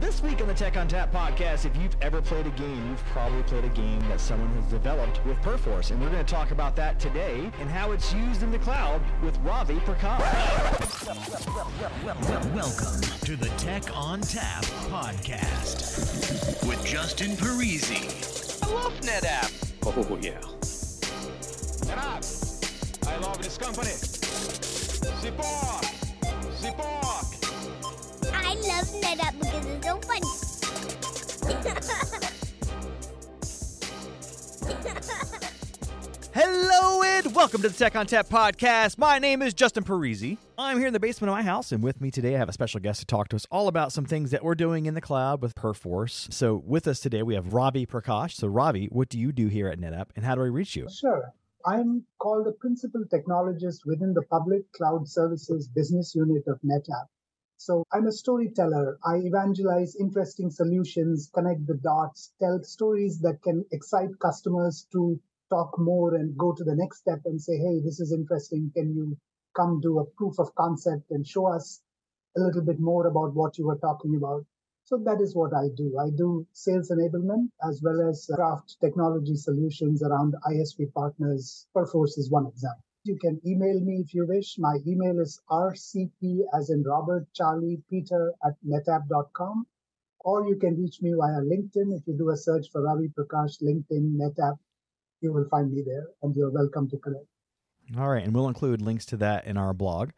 This week on the Tech on Tap podcast, if you've ever played a game, you've probably played a game that someone has developed with Perforce. And we're going to talk about that today and how it's used in the cloud with Ravi Prakash. Welcome to the Tech on Tap podcast with Justin Parisi. I love NetApp. Oh, yeah. NetApp. I love this company. Support. I love NetApp because it's so funny. Hello and welcome to the Tech on Tap podcast. My name is Justin Parisi. I'm here in the basement of my house, and with me today I have a special guest to talk to us all about some things that we're doing in the cloud with Perforce. So with us today we have Ravi Prakash. So Ravi, what do you do here at NetApp, and how do I reach you? Sure. I'm called the principal technologist within the public cloud services business unit of NetApp. So I'm a storyteller. I evangelize interesting solutions, connect the dots, tell stories that can excite customers to talk more and go to the next step and say, hey, this is interesting. Can you come do a proof of concept and show us a little bit more about what you were talking about? So that is what I do. I do sales enablement as well as craft technology solutions around ISV partners. Perforce is one example. You can email me if you wish. My email is rcp as in Robert, Charlie, Peter @netapp.com. Or you can reach me via LinkedIn. If you do a search for Ravi Prakash, LinkedIn, NetApp, you will find me there, and you're welcome to connect. All right, and we'll include links to that in our blog.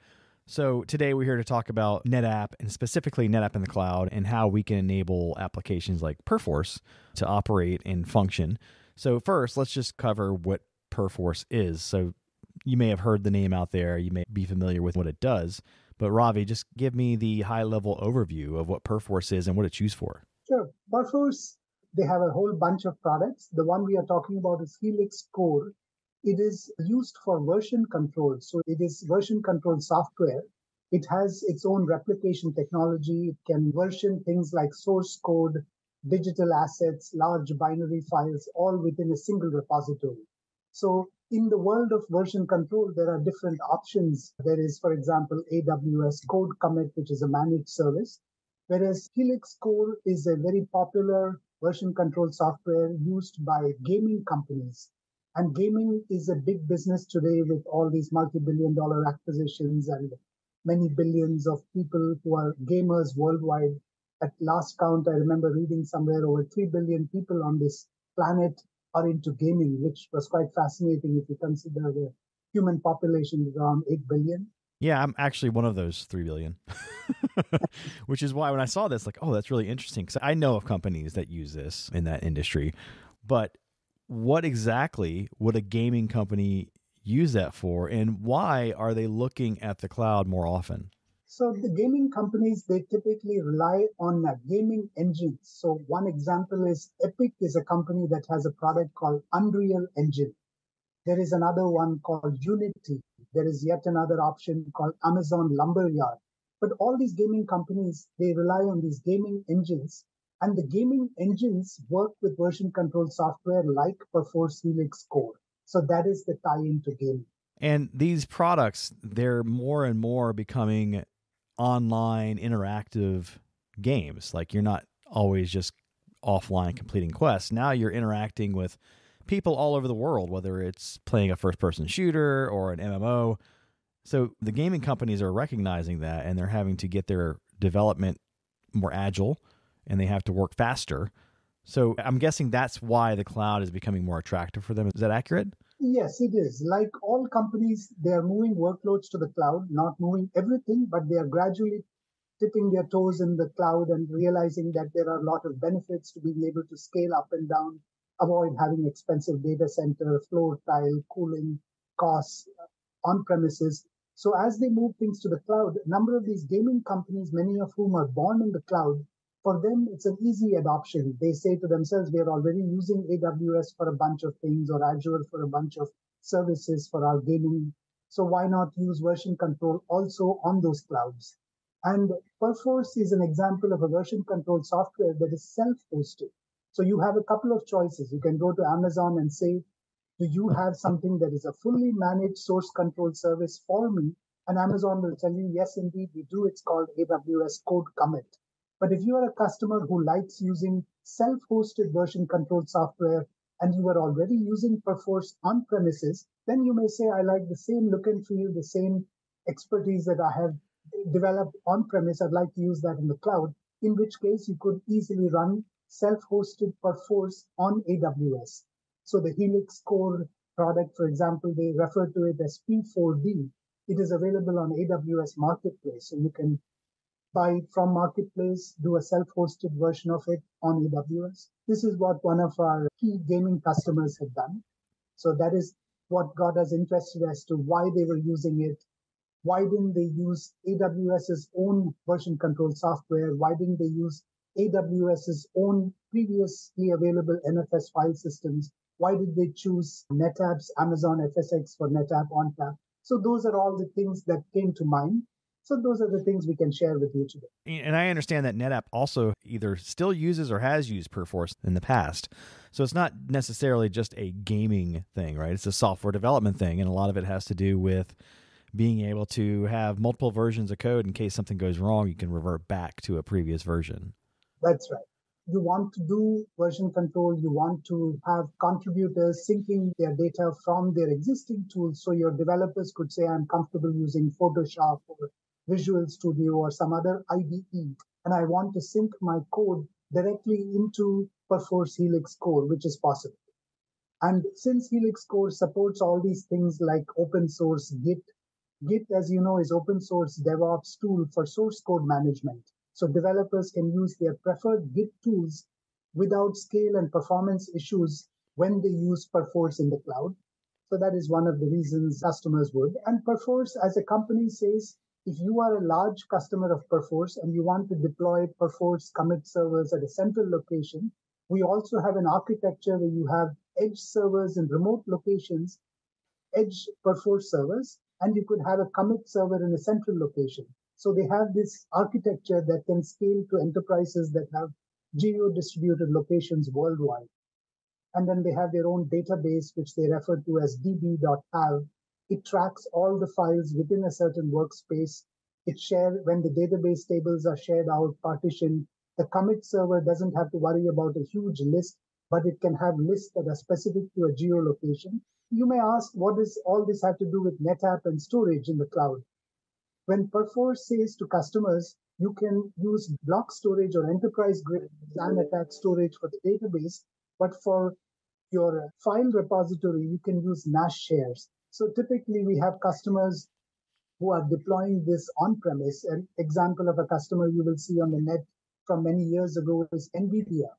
So today we're here to talk about NetApp, and specifically NetApp in the cloud, and how we can enable applications like Perforce to operate and function. So first, let's just cover what Perforce is. So you may have heard the name out there. You may be familiar with what it does. But Ravi, just give me the high-level overview of what Perforce is and what it's used for. Sure. Perforce, they have a whole bunch of products. The one we are talking about is Helix Core. It is used for version control. So it is version control software. It has its own replication technology. It can version things like source code, digital assets, large binary files, all within a single repository. So in the world of version control, there are different options. There is, for example, AWS Code Commit, which is a managed service, whereas Helix Core is a very popular version control software used by gaming companies. And gaming is a big business today with all these multi-billion-dollar acquisitions and many billions of people who are gamers worldwide. At last count, I remember reading somewhere over 3 billion people on this planet are into gaming, which was quite fascinating if you consider the human population is around 8 billion. Yeah, I'm actually one of those 3 billion, which is why when I saw this, like, oh, that's really interesting, because I know of companies that use this in that industry. But what exactly would a gaming company use that for, and why are they looking at the cloud more often? So the gaming companies, they typically rely on gaming engines. So one example is Epic is a company that has a product called Unreal Engine. There is another one called Unity. There is yet another option called Amazon Lumberyard. But all these gaming companies, they rely on these gaming engines. And the gaming engines work with version control software like Perforce Helix Core. So that is the tie-in to gaming. And these products, they're more and more becoming online interactive games. Like, you're not always just offline completing quests. Now you're interacting with people all over the world, whether it's playing a first-person shooter or an MMO. So the gaming companies are recognizing that, and they're having to get their development more agile, and they have to work faster. So I'm guessing that's why the cloud is becoming more attractive for them. Is that accurate? Yes, it is. Like all companies, they are moving workloads to the cloud, not moving everything, but they are gradually tipping their toes in the cloud and realizing that there are a lot of benefits to being able to scale up and down, avoid having expensive data center, floor tile, cooling costs on premises. So as they move things to the cloud, a number of these gaming companies, many of whom are born in the cloud, for them, it's an easy adoption. They say to themselves, we are already using AWS for a bunch of things or Azure for a bunch of services for our gaming. So why not use version control also on those clouds? And Perforce is an example of a version control software that is self-hosted. So you have a couple of choices. You can go to Amazon and say, do you have something that is a fully managed source control service for me? And Amazon will tell you, yes, indeed, we do. It's called AWS Code Commit. But if you are a customer who likes using self-hosted version control software and you are already using Perforce on premises, then you may say, I like the same look and feel, the same expertise that I have developed on premise. I'd like to use that in the cloud, in which case you could easily run self-hosted Perforce on AWS. So the Helix Core product, for example, they refer to it as P4D. It is available on AWS Marketplace. So you can buy it from Marketplace, do a self-hosted version of it on AWS. This is what one of our key gaming customers have done. So that is what got us interested as to why they were using it. Why didn't they use AWS's own version control software? Why didn't they use AWS's own previously available NFS file systems? Why did they choose NetApp's Amazon FSx for NetApp ONTAP? So those are all the things that came to mind. So those are the things we can share with you today. And I understand that NetApp also either still uses or has used Perforce in the past. So it's not necessarily just a gaming thing, right? It's a software development thing. And a lot of it has to do with being able to have multiple versions of code in case something goes wrong, you can revert back to a previous version. That's right. You want to do version control, you want to have contributors syncing their data from their existing tools. So your developers could say, I'm comfortable using Photoshop or Visual Studio or some other IDE, and I want to sync my code directly into Perforce Helix Core, which is possible. And since Helix Core supports all these things like open source Git, Git, as you know, is open source DevOps tool for source code management. So developers can use their preferred Git tools without scale and performance issues when they use Perforce in the cloud. So that is one of the reasons customers would. And Perforce as a company says, if you are a large customer of Perforce and you want to deploy Perforce commit servers at a central location, we also have an architecture where you have edge servers in remote locations, edge Perforce servers, and you could have a commit server in a central location. So they have this architecture that can scale to enterprises that have geo-distributed locations worldwide. And then they have their own database, which they refer to as db.have. It tracks all the files within a certain workspace. It shares when the database tables are shared out, partitioned. The commit server doesn't have to worry about a huge list, but it can have lists that are specific to a geolocation. You may ask, what does all this have to do with NetApp and storage in the cloud? When Perforce says to customers, you can use block storage or enterprise-grade SAN attack storage for the database, but for your file repository, you can use NAS shares. So typically, we have customers who are deploying this on-premise. An example of a customer you will see on the net from many years ago is NVIDIA.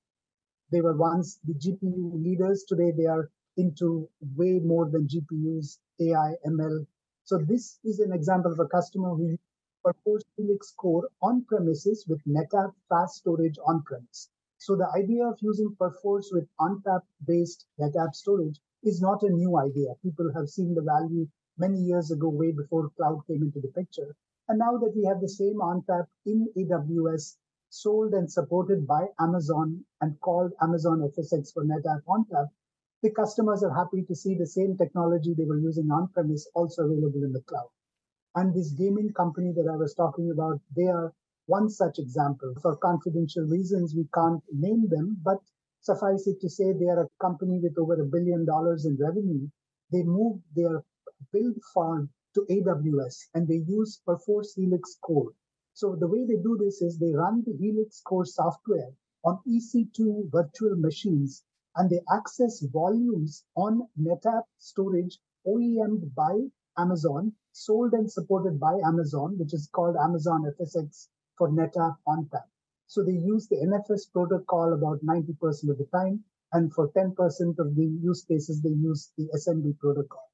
They were once the GPU leaders. Today, they are into way more than GPUs, AI, ML. So this is an example of a customer who Perforce Helix Core on premises with NetApp fast storage on premise. So the idea of using Perforce with ONTAP based NetApp storage is not a new idea. People have seen the value many years ago, way before cloud came into the picture. And now that we have the same ONTAP in AWS, sold and supported by Amazon and called Amazon FSx for NetApp ONTAP, the customers are happy to see the same technology they were using on premise also available in the cloud. And this gaming company that I was talking about, they are one such example. For confidential reasons, we can't name them, but suffice it to say they are a company with over $1 billion in revenue. They moved their build farm to AWS and they use Perforce Helix Core. So the way they do this is they run the Helix Core software on EC2 virtual machines and they access volumes on NetApp storage OEM'd by Amazon, sold and supported by Amazon, which is called Amazon FSx for NetApp ONTAP. So they use the NFS protocol about 90% of the time, and for 10% of the use cases, they use the SMB protocol.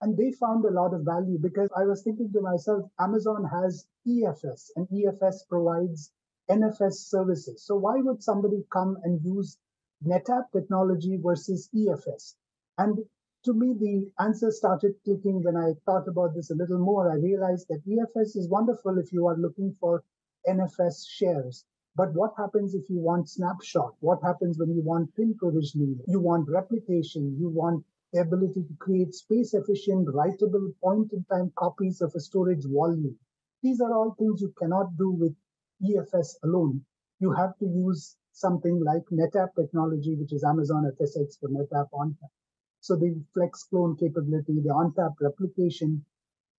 And they found a lot of value because I was thinking to myself, Amazon has EFS, and EFS provides NFS services. So why would somebody come and use NetApp technology versus EFS? And to me, the answer started clicking when I thought about this a little more. I realized that EFS is wonderful if you are looking for NFS shares. But what happens if you want snapshot? What happens when you want pin provisioning? You want replication. You want the ability to create space-efficient, writable, point-in-time copies of a storage volume. These are all things you cannot do with EFS alone. you have to use something like NetApp technology, which is Amazon FSx for NetApp ONTAP. So the flex clone capability, the ONTAP replication,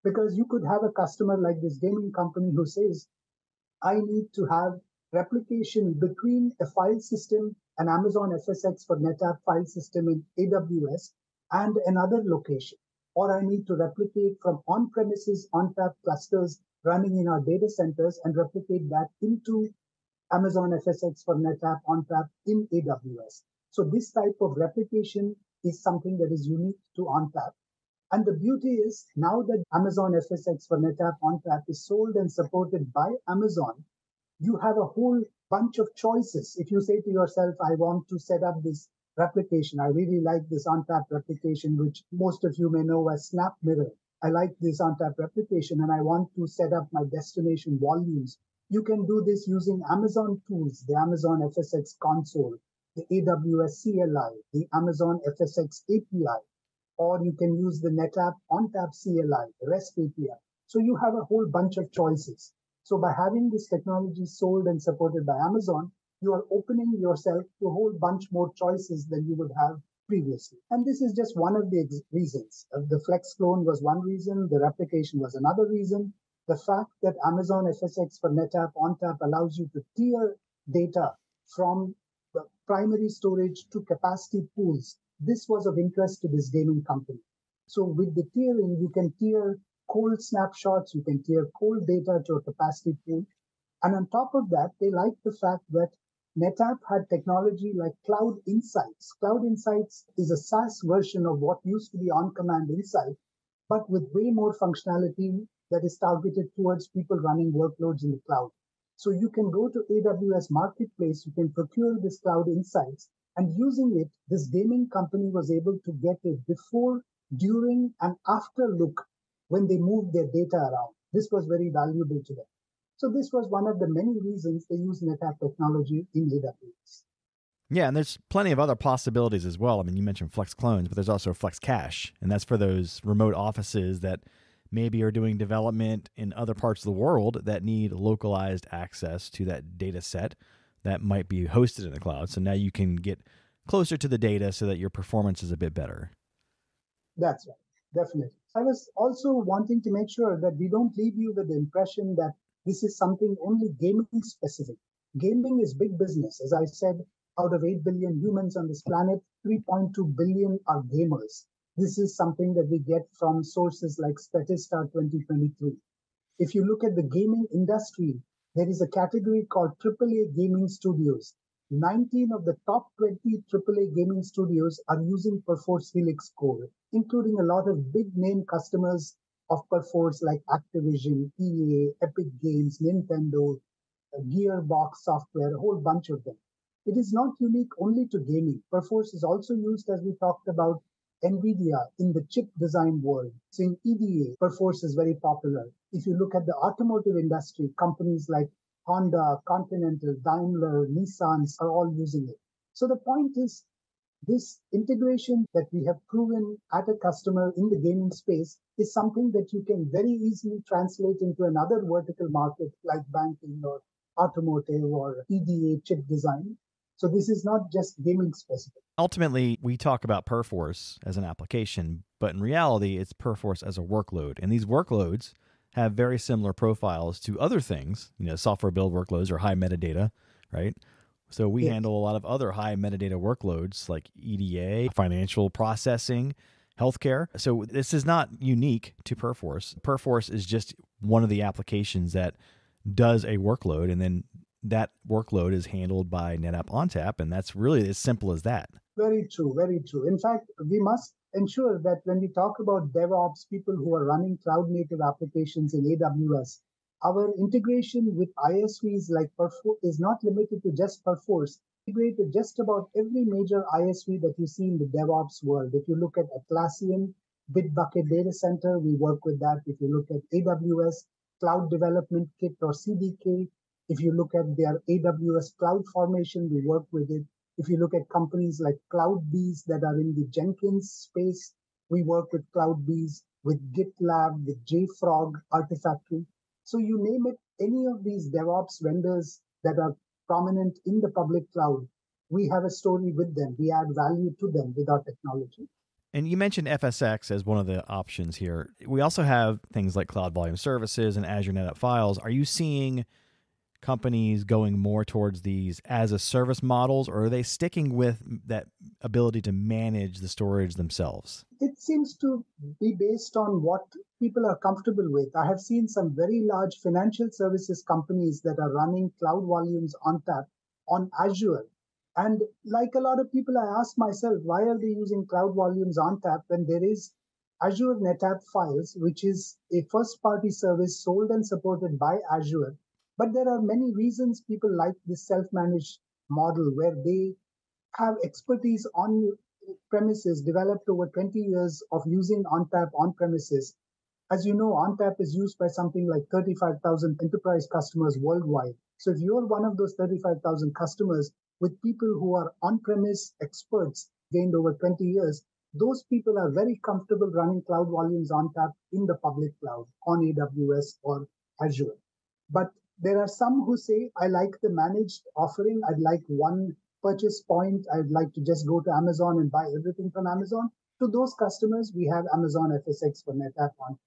because you could have a customer like this gaming company who says, I need to have replication between a file system, an Amazon FSx for NetApp file system in AWS, and another location. Or I need to replicate from on-premises ONTAP clusters running in our data centers and replicate that into Amazon FSx for NetApp ONTAP in AWS. So this type of replication is something that is unique to ONTAP. And the beauty is now that Amazon FSx for NetApp ONTAP is sold and supported by Amazon, you have a whole bunch of choices. If you say to yourself, I want to set up this replication, I really like this ONTAP replication, which most of you may know as Snap Mirror. I like this ONTAP replication and I want to set up my destination volumes. You can do this using Amazon tools, the Amazon FSx console, the AWS CLI, the Amazon FSx API, or you can use the NetApp ONTAP CLI, REST API. So you have a whole bunch of choices. So by having this technology sold and supported by Amazon, you are opening yourself to a whole bunch more choices than you would have previously. And this is just one of the reasons. The flex clone was one reason, the replication was another reason. The fact that Amazon FSx for NetApp ONTAP allows you to tier data from the primary storage to capacity pools. This was of interest to this gaming company. So with the tiering, you can tier cold snapshots, you can tier cold data to a capacity pool. And on top of that, they like the fact that NetApp had technology like Cloud Insights. Cloud Insights is a SaaS version of what used to be on-command insight, but with way more functionality that is targeted towards people running workloads in the cloud. So you can go to AWS Marketplace, you can procure this Cloud Insights, and using it, this gaming company was able to get a before, during, and after look when they moved their data around. This was very valuable to them. So this was one of the many reasons they use NetApp technology in AWS. Yeah, and there's plenty of other possibilities as well. I mean, you mentioned Flex Clones, but there's also Flex Cache, and that's for those remote offices that maybe are doing development in other parts of the world that need localized access to that data set that might be hosted in the cloud. So now you can get closer to the data so that your performance is a bit better. That's right, definitely. I was also wanting to make sure that we don't leave you with the impression that this is something only gaming specific. Gaming is big business. As I said, out of 8 billion humans on this planet, 3.2 billion are gamers. This is something that we get from sources like Statista 2023. If you look at the gaming industry, there is a category called AAA gaming studios. 19 of the top 20 AAA gaming studios are using Perforce Helix Core, including a lot of big name customers of Perforce like Activision, EA, Epic Games, Nintendo, Gearbox Software, a whole bunch of them. It is not unique only to gaming. Perforce is also used, as we talked about, NVIDIA in the chip design world. So in EDA, Perforce is very popular. If you look at the automotive industry, companies like Honda, Continental, Daimler, Nissan are all using it. So the point is, this integration that we have proven at a customer in the gaming space is something that you can very easily translate into another vertical market like banking or automotive or EDA chip design. So this is not just gaming specific. Ultimately, we talk about Perforce as an application, but in reality, it's Perforce as a workload. And these workloads have very similar profiles to other things, software build workloads or high metadata, right? So we handle a lot of other high metadata workloads like EDA, financial processing, healthcare. So this is not unique to Perforce. Perforce is just one of the applications that does a workload, and then that workload is handled by NetApp ONTAP, and that's really as simple as that. Very true, very true. In fact, we must ensure that when we talk about DevOps, people who are running cloud-native applications in AWS, our integration with ISVs like Perforce is not limited to just Perforce. Integrate with just about every major ISV that you see in the DevOps world. If you look at Atlassian, Bitbucket Data Center, we work with that. If you look at AWS Cloud Development Kit or CDK, if you look at their AWS Cloud Formation, we work with it. If you look at companies like CloudBees that are in the Jenkins space, we work with CloudBees, with GitLab, with JFrog, Artifactory. So you name it, any of these DevOps vendors that are prominent in the public cloud, we have a story with them. We add value to them with our technology. And you mentioned FSX as one of the options here. We also have things like Cloud Volume Services and Azure NetApp Files. Are you seeing companies going more towards these as a service models, or are they sticking with that ability to manage the storage themselves? It seems to be based on what people are comfortable with. I have seen some very large financial services companies that are running Cloud Volumes ONTAP on Azure. And like a lot of people, I ask myself, why are they using Cloud Volumes ONTAP when there is Azure NetApp Files, which is a first-party service sold and supported by Azure? But there are many reasons people like this self-managed model where they have expertise on premises developed over 20 years of using ONTAP on premises. As you know, ONTAP is used by something like 35,000 enterprise customers worldwide. So if you're one of those 35,000 customers with people who are on-premise experts gained over 20 years, those people are very comfortable running Cloud Volumes ONTAP in the public cloud on AWS or Azure. But there are some who say, I like the managed offering. I'd like one purchase point. I'd like to just go to Amazon and buy everything from Amazon. To those customers, we have Amazon FSX for NetApp ONTAP.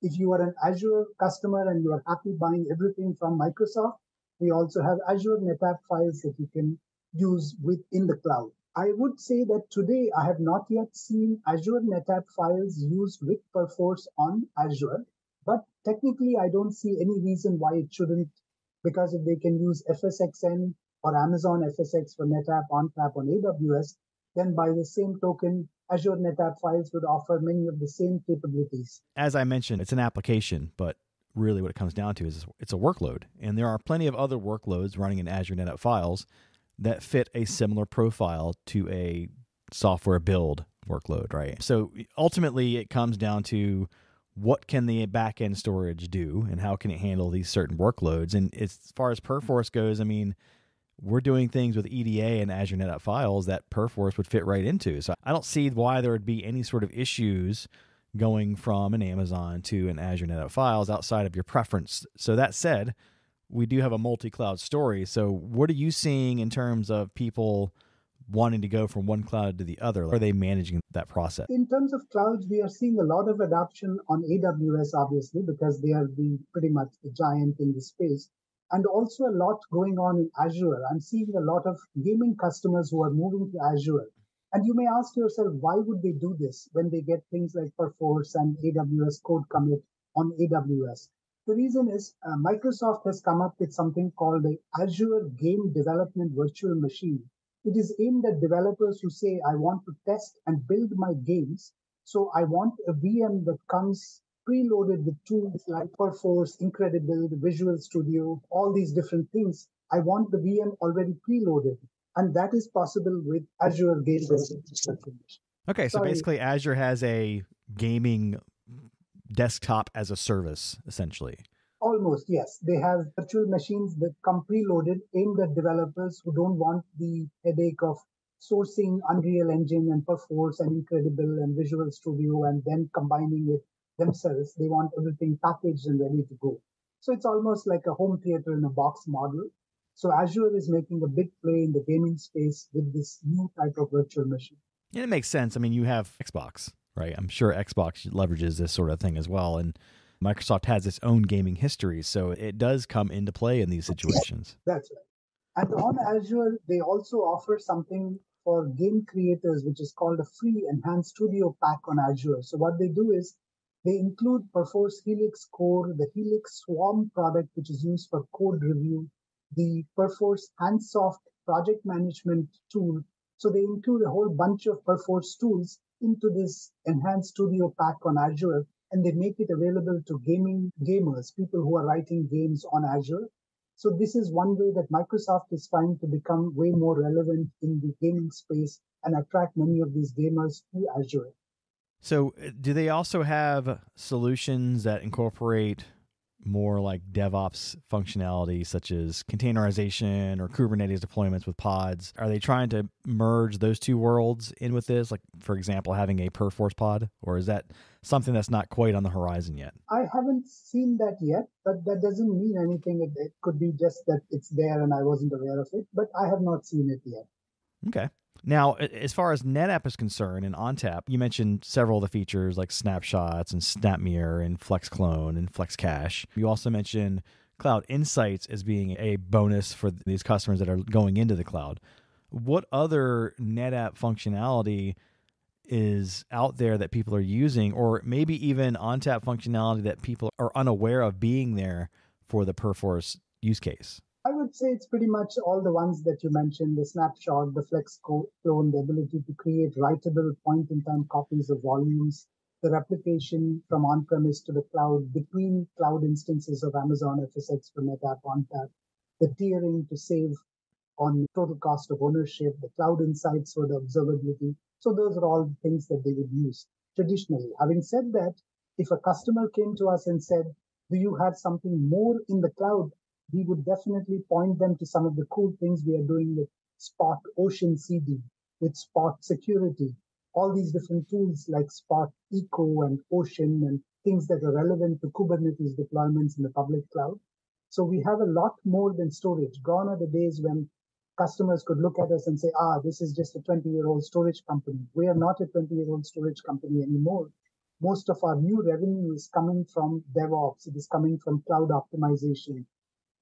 If you are an Azure customer and you are happy buying everything from Microsoft, we also have Azure NetApp Files that you can use within the cloud. I would say that today I have not yet seen Azure NetApp Files used with Perforce on Azure, but technically I don't see any reason why it shouldn't, because if they can use FSXN or Amazon FSX for NetApp ONTAP on AWS, then by the same token, Azure NetApp Files would offer many of the same capabilities. As I mentioned, it's an application, but really what it comes down to is it's a workload. And there are plenty of other workloads running in Azure NetApp Files that fit a similar profile to a software build workload, right? So ultimately, it comes down to what can the backend storage do and how can it handle these certain workloads? And as far as Perforce goes, I mean, we're doing things with EDA and Azure NetApp Files that Perforce would fit right into. So I don't see why there would be any sort of issues going from an Amazon to an Azure NetApp Files outside of your preference. So that said, we do have a multi-cloud story. So what are you seeing in terms of people wanting to go from one cloud to the other? Are they managing that process? In terms of clouds, we are seeing a lot of adoption on AWS, obviously, because they are pretty much the giant in the space. And also a lot going on in Azure. I'm seeing a lot of gaming customers who are moving to Azure. And you may ask yourself, why would they do this when they get things like Perforce and AWS Code Commit on AWS? The reason is Microsoft has come up with something called the Azure Game Development Virtual Machine. It is aimed at developers who say, I want to test and build my games. So I want a VM that comes preloaded with tools like Perforce, Incredible, the Visual Studio, all these different things. I want the VM already preloaded. And that is possible with Azure Game Development. Okay, so basically Azure has a gaming desktop as a service, essentially. Almost, yes. They have virtual machines that come preloaded, aimed at developers who don't want the headache of sourcing Unreal Engine and Perforce and Incredible and Visual Studio and then combining it themselves. They want everything packaged and ready to go. So it's almost like a home theater in a box model. So Azure is making a big play in the gaming space with this new type of virtual machine. And it makes sense. I mean, you have Xbox, right? I'm sure Xbox leverages this sort of thing as well. And Microsoft has its own gaming history, so it does come into play in these situations. That's right. And on Azure, they also offer something for game creators, which is called a free Enhanced Studio pack on Azure. So what they do is they include Perforce Helix Core, the Helix Swarm product, which is used for code review, the Perforce Handsoft project management tool. So they include a whole bunch of Perforce tools into this Enhanced Studio pack on Azure, and they make it available to gamers, people who are writing games on Azure. So this is one way that Microsoft is trying to become way more relevant in the gaming space and attract many of these gamers to Azure. So do they also have solutions that incorporate more like DevOps functionality, such as containerization or Kubernetes deployments with pods? Are they trying to merge those two worlds in with this? Like, for example, having a Perforce pod? Or is that something that's not quite on the horizon yet? I haven't seen that yet, but that doesn't mean anything. It could be just that it's there and I wasn't aware of it, but I have not seen it yet. Okay. Now, as far as NetApp is concerned and ONTAP, you mentioned several of the features like snapshots and SnapMirror and FlexClone and FlexCache. You also mentioned Cloud Insights as being a bonus for these customers that are going into the cloud. What other NetApp functionality is out there that people are using, or maybe even ONTAP functionality that people are unaware of being there for the Perforce use case? I would say it's pretty much all the ones that you mentioned, the snapshot, the FlexClone, the ability to create writable point-in-time copies of volumes, the replication from on-premise to the cloud between cloud instances of Amazon FSx for NetApp ONTAP, the tiering to save on total cost of ownership, the cloud insights for the observability. So those are all things that they would use traditionally. Having said that, if a customer came to us and said, do you have something more in the cloud? We would definitely point them to some of the cool things we are doing with Spot Ocean CD, with Spot Security, all these different tools like Spot Eco and Ocean and things that are relevant to Kubernetes deployments in the public cloud. So we have a lot more than storage. Gone are the days when customers could look at us and say, this is just a 20-year-old storage company. We are not a 20-year-old storage company anymore. Most of our new revenue is coming from DevOps. It is coming from cloud optimization.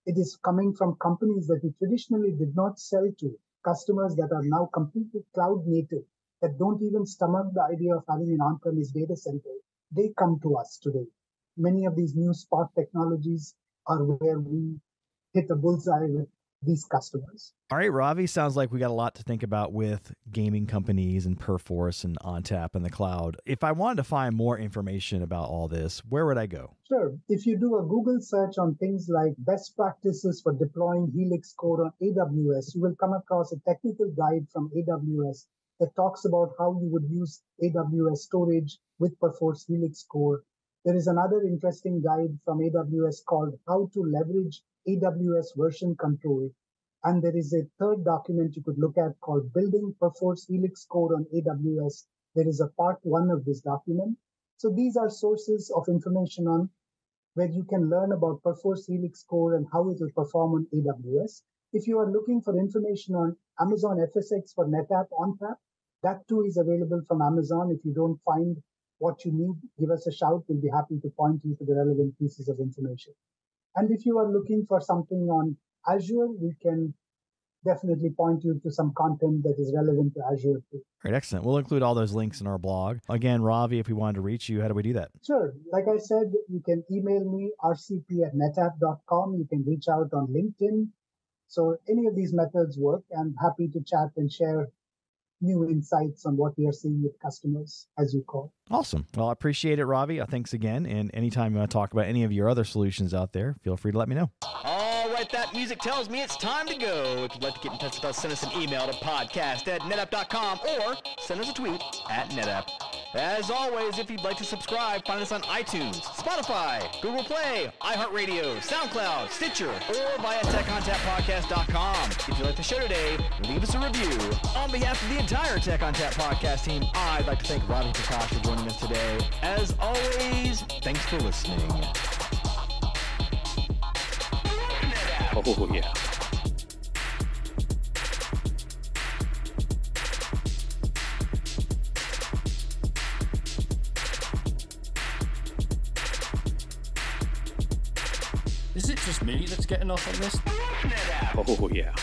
It is coming from companies that we traditionally did not sell to, customers that are now completely cloud native, that don't even stomach the idea of having an on-premise data center. They come to us today. Many of these new Spot technologies are where we hit a bullseye with these customers. All right, Ravi, sounds like we got a lot to think about with gaming companies and Perforce and ONTAP and the cloud. If I wanted to find more information about all this, where would I go? Sure. If you do a Google search on things like best practices for deploying Helix code on AWS, you will come across a technical guide from AWS that talks about how you would use AWS storage with Perforce Helix core. There is another interesting guide from AWS called How to Leverage AWS Version Control. And there is a third document you could look at called Building Perforce Helix Code on AWS. There is a part 1 of this document. So these are sources of information on where you can learn about Perforce Helix Core and how it will perform on AWS. If you are looking for information on Amazon FSx for NetApp ONTAP, that too is available from Amazon. If you don't find what you need, give us a shout. We'll be happy to point you to the relevant pieces of information. And if you are looking for something on Azure, we can definitely point you to some content that is relevant to Azure too. All right, excellent. We'll include all those links in our blog. Again, Ravi, if we wanted to reach you, how do we do that? Sure. Like I said, you can email me, rcp@netapp.com. You can reach out on LinkedIn. So any of these methods work. I'm happy to chat and share new insights on what we are seeing with customers, as you call. Awesome. Well, I appreciate it, Ravi. Thanks again. And anytime you want to talk about any of your other solutions out there, feel free to let me know. All right, that music tells me it's time to go. If you'd like to get in touch with us, send us an email to podcast@netapp.com or send us a tweet @netapp. As always, if you'd like to subscribe, find us on iTunes, Spotify, Google Play, iHeartRadio, SoundCloud, Stitcher, or via TechOnTapPodcast.com. If you like the show today, leave us a review. On behalf of the entire Tech on Tap podcast team, I'd like to thank Ravi Prakash for joining us today. As always, thanks for listening. Oh, yeah. Is it just me that's getting off on this? Oh, yeah.